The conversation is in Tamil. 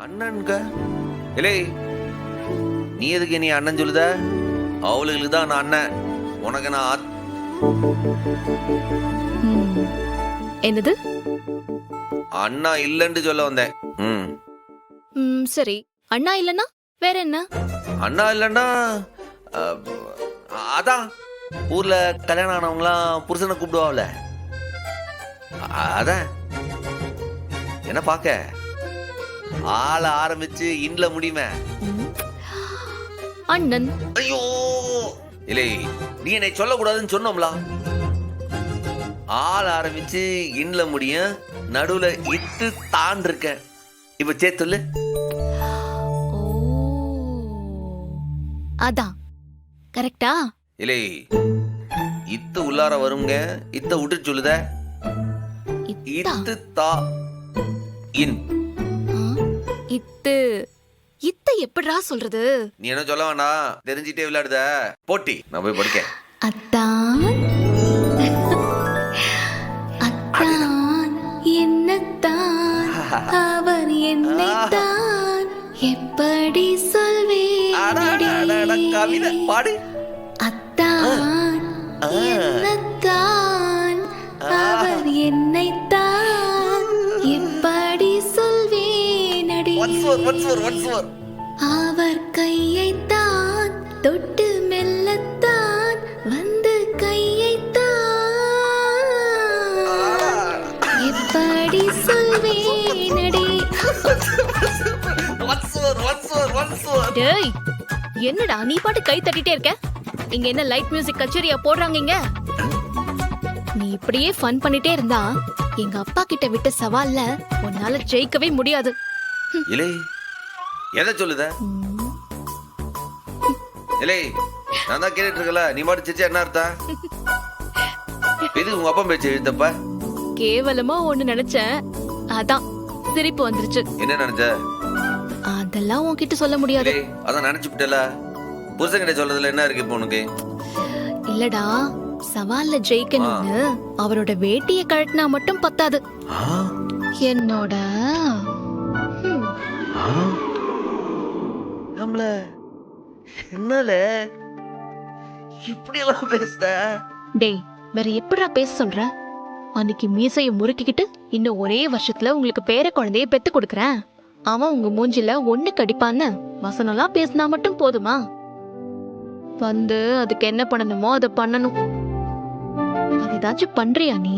அண்ணன்க இல்லை, நீ எதுக்கு நீ அண்ணன் சொல்லுத? அவளுக்கு தான் நான் அண்ணன், உனக்கு நான் என்னது? அண்ணா இல்லன்னு சொல்ல வந்தேன். சரி, அண்ணா இல்லனா வேற என்ன? அண்ணா இல்லன்னா அதான் ஊர்ல கல்யாணம் ஆனவங்களாம் புருஷனை கூப்பிடுவாங்கல்ல, அதான். என்ன பாக்க ஆள ஆரம்பிச்சு இன்ல முடியுமே. அண்ணன். ஐயோ இல்லை, நீ என்னை சொல்லக்கூடாதுன்னு சொன்னோம்ல. ஆள் ஆரம்பிச்சு இன்ல முடியும், நடுவுல இட்டு தான் இருக்கேன். இப்ப சேர்த்துள்ளு. அதான் கரெக்டா? இல்லை, இத்து உள்ளார வருங்க, இத்த விட்டு சொல்லுத. இத்து தா இன். இத்து இத்த எப்படிடா சொல்றது? நீ என்ன சொல்ல வேணாம், தெரிஞ்சிட்டே விளையாடுத. போட்டி, நான் போய் படுக்க. அத்தான் அத்தான் என்னத்தான் அவர் என்னைத்தான் எப்படி சொல்வேன் கவிதை பாடு. அத்தான் என்னத்தான் அவர் என்னைத்தான் எப்படி சொல்வேன் அடி. அவர் கையைத்தான் தொட்டு மெல்லத்தான் வந்து கையைத்தான் எப்படி சொல்வேன் அடி. டேய், என்னடா நீ பாட்டு கை தட்டிட்டே இருக்க? இங்க என்ன லைட் மியூசிக் கச்சேரியா போடுறாங்க இங்க? நீ இப்படியே ஃபன் பண்ணிட்டே இருந்தா எங்க அப்பா கிட்ட விட்ட சவால்ல உன்னால ஜெயிக்கவே முடியாது. இலை, எதை சொல்லுத? இலை, நான் தான் கேட்டுட்டு இருக்கல, நீ மாட்டு சிரிச்சா என்ன அர்த்தம்? இது உங்க அப்பா பேச்சு எழுத்தப்ப கேவலமா ஒண்ணு நினைச்சேன், அதான் சிரிப்பு வந்துருச்சு. என்ன நினைச்ச? அதெல்லாம் உன்கிட்ட சொல்ல முடியாது. அதான் நினைச்சு விட்டல. புருஷன் கிட்ட சொல்றதுல என்ன இருக்கு இப்ப உனக்கு? இல்லடா, சவால்ல ஜெயிக்கணும்னு அவரோட வேட்டிய கழட்டினா மட்டும் பத்தாது. என்னோட நம்மள என்னல இப்படி எல்லாம் பேசுற? டேய், வேற எப்படிடா பேச சொல்ற? அன்னைக்கு மீசைய முறுக்கிக்கிட்டு இன்னும் ஒரே வருஷத்துல உங்களுக்கு பேர குழந்தைய பெத்து கொடுக்கறேன், அவன் உங்க மூஞ்சில ஒண்ணு கடிப்பான்னு வசனம்லாம் பேசினா மட்டும் போதுமா? வந்து அதுக்கு என்ன பண்ணணுமோ அதை பண்ணணும். அது ஏதாச்சும் பண்றியா நீ?